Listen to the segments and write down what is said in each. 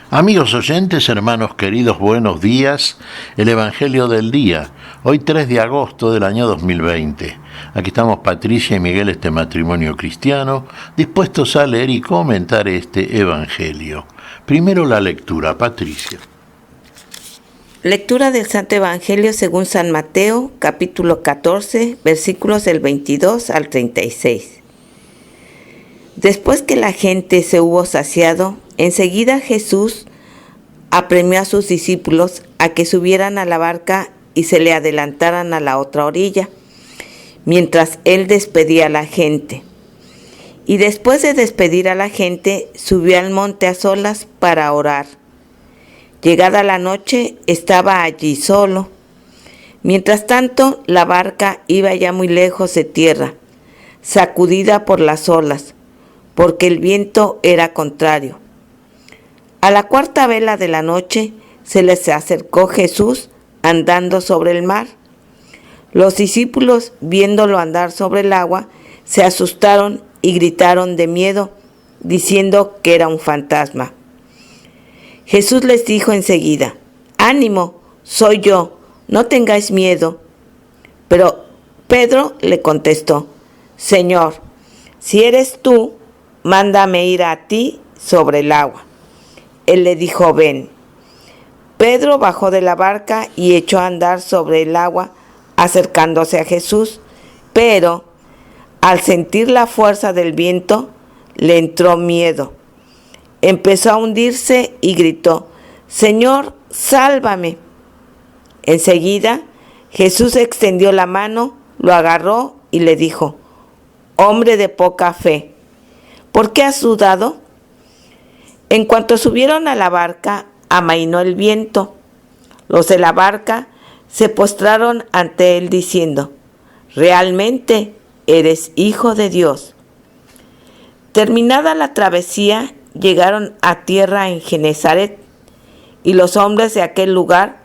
Amigos oyentes, hermanos queridos, buenos días. El Evangelio del día, hoy 3 de agosto del año 2020. Aquí estamos Patricia y Miguel, este matrimonio cristiano, dispuestos a leer y comentar este Evangelio. Primero la lectura, Patricia. Lectura del Santo Evangelio según San Mateo, capítulo 14, versículos del 22 al 36. Después que la gente se hubo saciado, enseguida Jesús apremió a sus discípulos a que subieran a la barca y se le adelantaran a la otra orilla, mientras él despedía a la gente. Y después de despedir a la gente, subió al monte a solas para orar. Llegada la noche, estaba allí solo. Mientras tanto, la barca iba ya muy lejos de tierra, sacudida por las olas, porque el viento era contrario. A la cuarta vela de la noche se les acercó Jesús andando sobre el mar. Los discípulos, viéndolo andar sobre el agua, se asustaron y gritaron de miedo, diciendo que era un fantasma. Jesús les dijo enseguida: «Ánimo, soy yo, no tengáis miedo». Pero Pedro le contestó: «Señor, si eres tú, mándame ir a ti sobre el agua». Él le dijo: «Ven». Pedro bajó de la barca y echó a andar sobre el agua, acercándose a Jesús, pero al sentir la fuerza del viento, le entró miedo. Empezó a hundirse y gritó: «Señor, sálvame». Enseguida, Jesús extendió la mano, lo agarró y le dijo: «Hombre de poca fe, ¿por qué has dudado?». En cuanto subieron a la barca, amainó el viento. Los de la barca se postraron ante él diciendo: «Realmente eres Hijo de Dios». Terminada la travesía, llegaron a tierra en Genesaret, y los hombres de aquel lugar,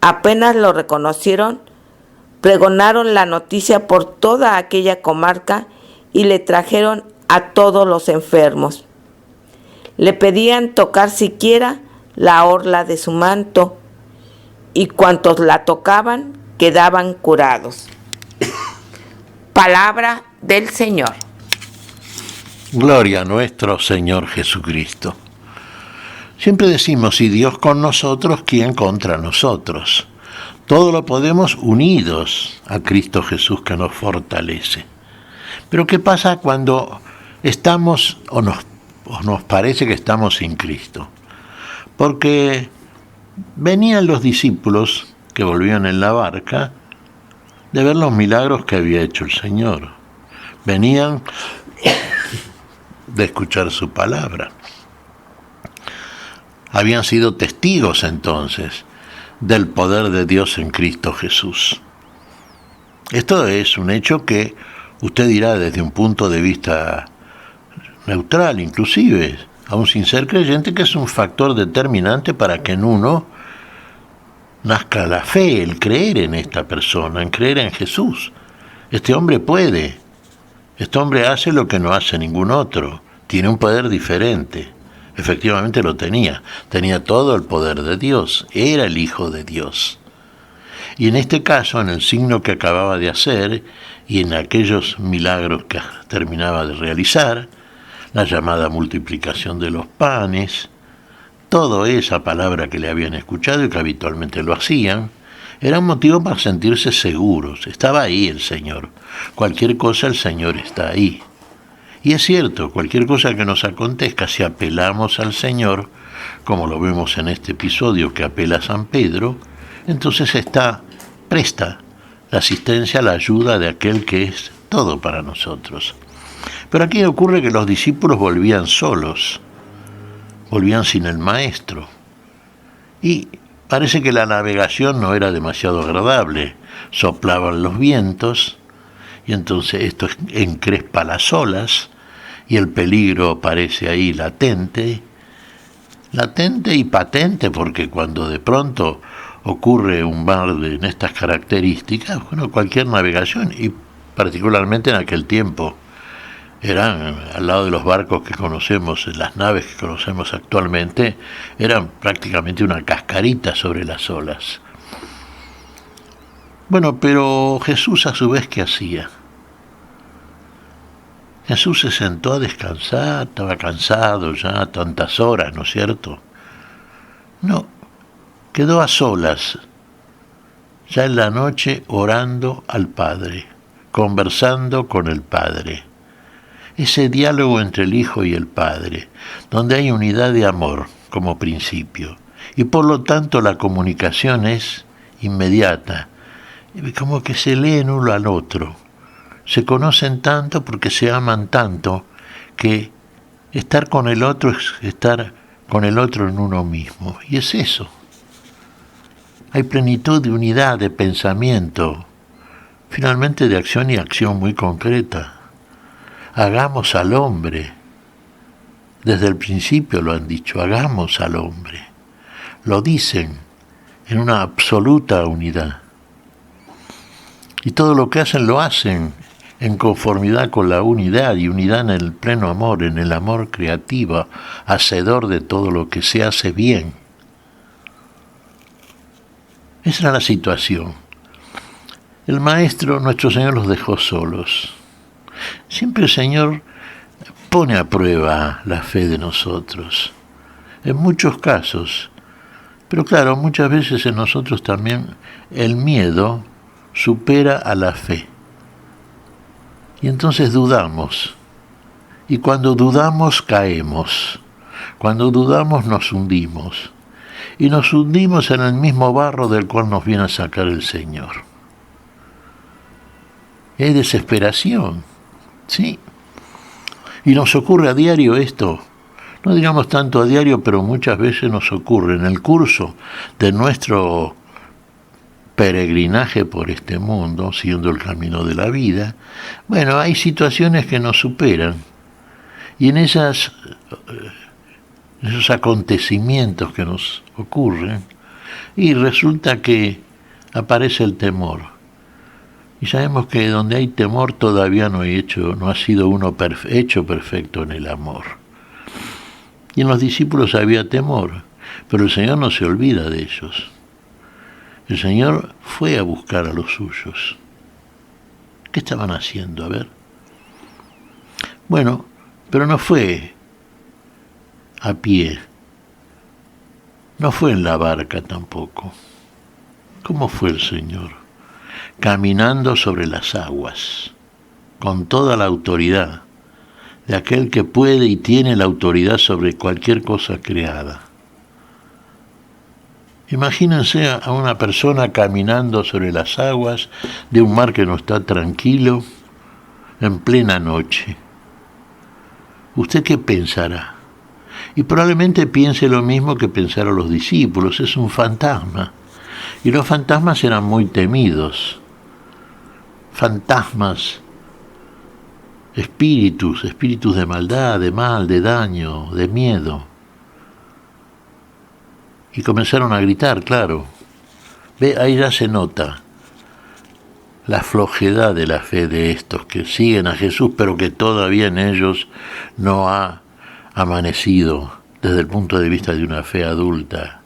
apenas lo reconocieron, pregonaron la noticia por toda aquella comarca y le trajeron a todos los enfermos. Le pedían tocar siquiera la orla de su manto, y cuantos la tocaban quedaban curados. Palabra del Señor. Gloria a nuestro Señor Jesucristo. Siempre decimos: si Dios con nosotros, ¿quién contra nosotros? Todo lo podemos unidos a Cristo Jesús, que nos fortalece. Pero ¿qué pasa cuando estamos o nos parece que estamos sin Cristo? Porque venían los discípulos que volvían en la barca de ver los milagros que había hecho el Señor. Venían de escuchar su palabra. Habían sido testigos entonces del poder de Dios en Cristo Jesús. Esto es un hecho que usted dirá desde un punto de vista neutral, inclusive, aún sin ser creyente, que es un factor determinante para que en uno nazca la fe, el creer en esta persona, en creer en Jesús. Este hombre puede. Este hombre hace lo que no hace ningún otro. Tiene un poder diferente. Efectivamente lo tenía. Tenía todo el poder de Dios. Era el Hijo de Dios. Y en este caso, en el signo que acababa de hacer y en aquellos milagros que terminaba de realizar, la llamada multiplicación de los panes, toda esa palabra que le habían escuchado y que habitualmente lo hacían, era un motivo para sentirse seguros. Estaba ahí el Señor. Cualquier cosa, el Señor está ahí. Y es cierto, cualquier cosa que nos acontezca, si apelamos al Señor, como lo vemos en este episodio que apela a San Pedro, entonces está presta la asistencia, la ayuda de aquel que es todo para nosotros. Pero aquí ocurre que los discípulos volvían solos, volvían sin el Maestro. Y parece que la navegación no era demasiado agradable. Soplaban los vientos, y entonces esto encrespa las olas, y el peligro parece ahí latente y patente, porque cuando de pronto ocurre un mar en estas características, bueno, cualquier navegación, y particularmente en aquel tiempo, eran, al lado de los barcos que conocemos, las naves que conocemos actualmente, eran prácticamente una cascarita sobre las olas. Bueno, pero Jesús a su vez, ¿qué hacía? Jesús se sentó a descansar, estaba cansado ya, tantas horas, ¿no es cierto? No, quedó a solas, ya en la noche, orando al Padre, conversando con el Padre. Ese diálogo entre el Hijo y el Padre, donde hay unidad de amor como principio, y por lo tanto la comunicación es inmediata, como que se leen uno al otro, se conocen tanto porque se aman tanto, que estar con el otro es estar con el otro en uno mismo, y es eso. Hay plenitud de unidad, de pensamiento, finalmente de acción y acción muy concreta. Hagamos al hombre. Desde el principio lo han dicho, hagamos al hombre. Lo dicen en una absoluta unidad. Y todo lo que hacen lo hacen en conformidad con la unidad, y unidad en el pleno amor, en el amor creativo, hacedor de todo lo que se hace bien. Esa era la situación. El Maestro, nuestro Señor, los dejó solos. Siempre el Señor pone a prueba la fe de nosotros, en muchos casos. Pero claro, muchas veces en nosotros también el miedo supera a la fe. Y entonces dudamos. Y cuando dudamos caemos. Cuando dudamos nos hundimos. Y nos hundimos en el mismo barro del cual nos viene a sacar el Señor. Y hay desesperación. Sí, y nos ocurre a diario esto, no digamos tanto a diario, pero muchas veces nos ocurre en el curso de nuestro peregrinaje por este mundo, siguiendo el camino de la vida. Bueno, hay situaciones que nos superan, y en esos acontecimientos que nos ocurren, y resulta que aparece el temor. Y sabemos que donde hay temor todavía no ha sido uno hecho perfecto en el amor. Y en los discípulos había temor, pero el Señor no se olvida de ellos. El Señor fue a buscar a los suyos. ¿Qué estaban haciendo? A ver. Bueno, pero no fue a pie. No fue en la barca tampoco. ¿Cómo fue el Señor? Caminando sobre las aguas, con toda la autoridad de aquel que puede y tiene la autoridad sobre cualquier cosa creada. Imagínense a una persona caminando sobre las aguas de un mar que no está tranquilo, en plena noche. ¿Usted qué pensará? Y probablemente piense lo mismo que pensaron los discípulos, es un fantasma. Y los fantasmas eran muy temidos. Fantasmas, espíritus de maldad, de mal, de daño, de miedo. Y comenzaron a gritar, claro. Ve, ahí ya se nota la flojedad de la fe de estos que siguen a Jesús, pero que todavía en ellos no ha amanecido desde el punto de vista de una fe adulta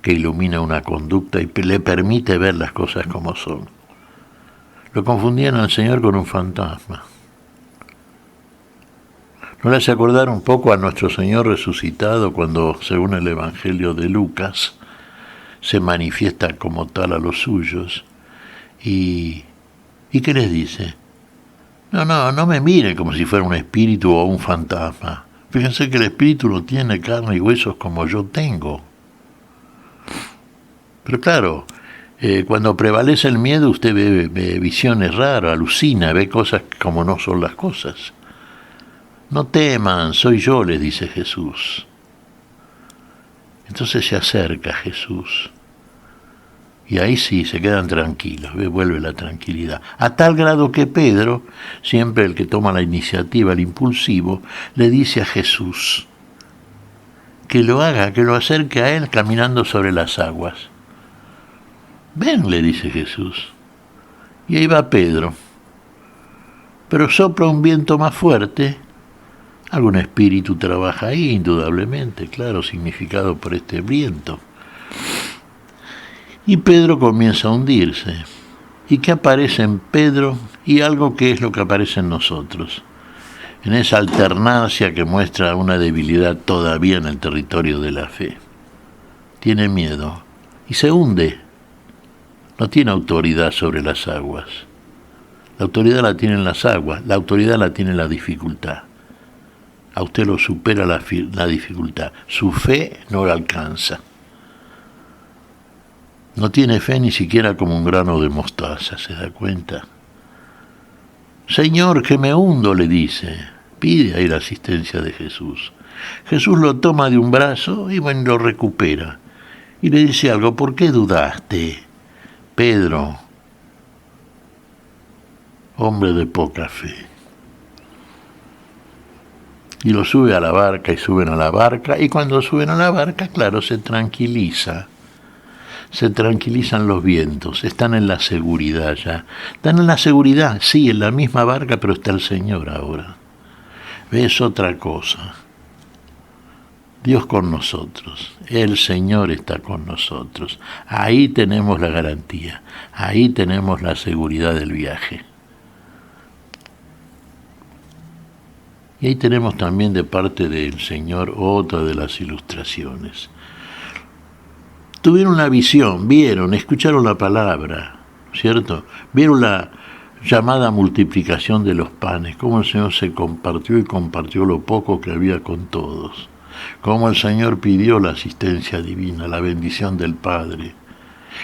que ilumina una conducta y le permite ver las cosas como son. Lo confundían al Señor con un fantasma. ¿No le hace acordar un poco a nuestro Señor resucitado cuando, según el Evangelio de Lucas, se manifiesta como tal a los suyos? ¿Y qué les dice? No me miren como si fuera un espíritu o un fantasma. Fíjense que el espíritu no tiene carne y huesos como yo tengo. Pero claro, cuando prevalece el miedo usted ve visiones raras, alucina, ve cosas como no son las cosas. No teman, soy yo, les dice Jesús. Entonces se acerca Jesús. Y ahí sí, se quedan tranquilos, vuelve la tranquilidad. A tal grado que Pedro, siempre el que toma la iniciativa, el impulsivo, le dice a Jesús que lo haga, que lo acerque a él caminando sobre las aguas. Ven, le dice Jesús. Y ahí va Pedro. pero sopla un viento más fuerte, algún espíritu trabaja ahí, indudablemente, claro, significado por este viento. Y Pedro comienza a hundirse. ¿Y qué aparece en Pedro? Y algo que es lo que aparece en nosotros. En esa alternancia que muestra una debilidad todavía en el territorio de la fe. Tiene miedo y se hunde. No tiene autoridad sobre las aguas. La autoridad la tiene en las aguas, la autoridad la tiene en la dificultad. A usted lo supera la dificultad. Su fe no la alcanza. No tiene fe ni siquiera como un grano de mostaza, ¿se da cuenta? Señor, que me hundo, le dice. Pide ahí la asistencia de Jesús. Jesús lo toma de un brazo y bueno, lo recupera. Y le dice algo, ¿por qué dudaste, Pedro, hombre de poca fe? Y lo sube a la barca y suben a la barca, y cuando suben a la barca, claro, se tranquiliza. Se tranquilizan los vientos, están en la seguridad ya. Están en la seguridad, sí, en la misma barca, pero está el Señor ahora. Es otra cosa. Dios con nosotros, el Señor está con nosotros. Ahí tenemos la garantía, ahí tenemos la seguridad del viaje. Y ahí tenemos también de parte del Señor otra de las ilustraciones. Tuvieron la visión, vieron, escucharon la palabra, ¿cierto? Vieron la llamada multiplicación de los panes, cómo el Señor se compartió y compartió lo poco que había con todos, cómo el Señor pidió la asistencia divina, la bendición del Padre,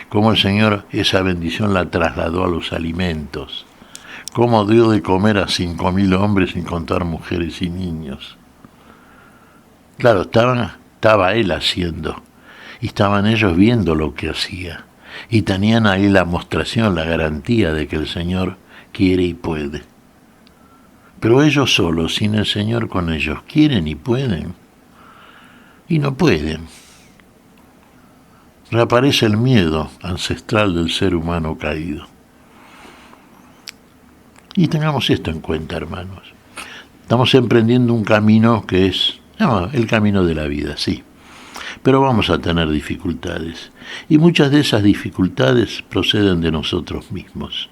cómo el Señor esa bendición la trasladó a los alimentos, cómo dio de comer a 5.000 hombres sin contar mujeres y niños. Claro, estaba Él haciendo. Y estaban ellos viendo lo que hacía. Y tenían ahí la mostración, la garantía de que el Señor quiere y puede. Pero ellos solos, sin el Señor con ellos, quieren y pueden. Y no pueden. Reaparece el miedo ancestral del ser humano caído. Y tengamos esto en cuenta, hermanos. Estamos emprendiendo un camino que es el camino de la vida, sí. Pero vamos a tener dificultades. Y muchas de esas dificultades proceden de nosotros mismos.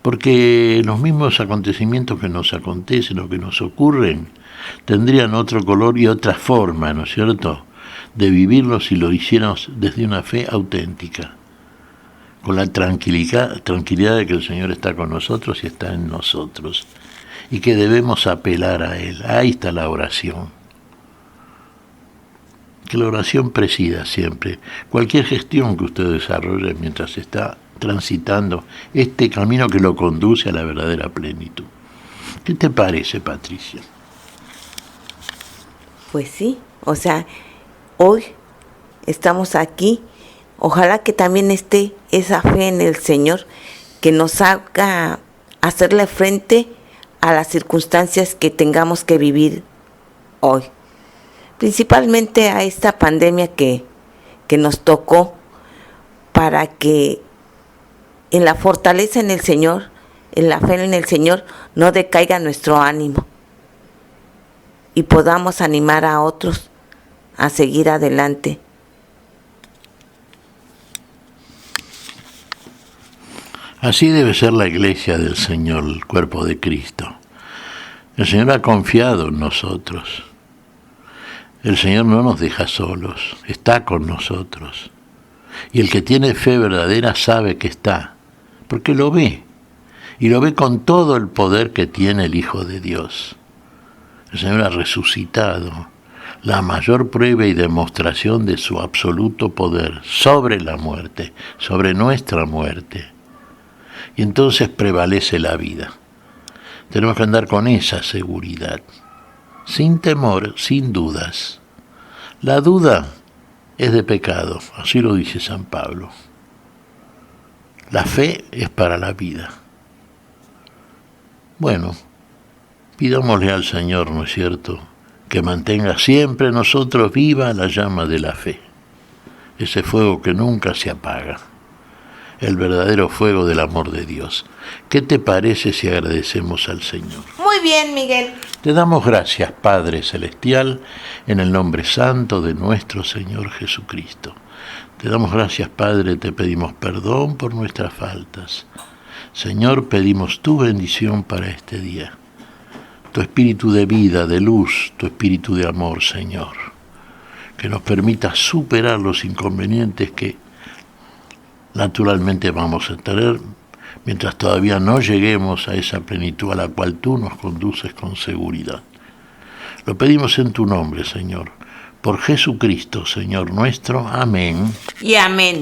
Porque los mismos acontecimientos que nos acontecen o que nos ocurren tendrían otro color y otra forma, ¿no es cierto?, de vivirlos si lo hiciéramos desde una fe auténtica, con la tranquilidad de que el Señor está con nosotros y está en nosotros, y que debemos apelar a Él. Ahí está la oración. Que la oración presida siempre cualquier gestión que usted desarrolle mientras está transitando este camino que lo conduce a la verdadera plenitud. ¿Qué te parece, Patricia? Pues sí, o sea, hoy estamos aquí, ojalá que también esté esa fe en el Señor que nos haga hacerle frente a las circunstancias que tengamos que vivir hoy. Principalmente a esta pandemia que nos tocó, para que en la fortaleza en el Señor, en la fe en el Señor, no decaiga nuestro ánimo y podamos animar a otros a seguir adelante. Así debe ser la iglesia del Señor, el cuerpo de Cristo. El Señor ha confiado en nosotros. El Señor no nos deja solos, está con nosotros. Y el que tiene fe verdadera sabe que está, porque lo ve. Y lo ve con todo el poder que tiene el Hijo de Dios. El Señor ha resucitado, la mayor prueba y demostración de su absoluto poder sobre la muerte, sobre nuestra muerte. Y entonces prevalece la vida. Tenemos que andar con esa seguridad, sin temor, sin dudas. La duda es de pecado, así lo dice San Pablo. La fe es para la vida. Bueno, pidámosle al Señor, ¿no es cierto?, que mantenga siempre en nosotros viva la llama de la fe, ese fuego que nunca se apaga, el verdadero fuego del amor de Dios. ¿Qué te parece si agradecemos al Señor? Muy bien, Miguel. Te damos gracias, Padre Celestial, en el nombre santo de nuestro Señor Jesucristo. Te damos gracias, Padre, te pedimos perdón por nuestras faltas. Señor, pedimos tu bendición para este día. Tu espíritu de vida, de luz, tu espíritu de amor, Señor. Que nos permita superar los inconvenientes que naturalmente vamos a tener mientras todavía no lleguemos a esa plenitud a la cual tú nos conduces con seguridad. Lo pedimos en tu nombre, Señor. Por Jesucristo, Señor nuestro. Amén. Y amén.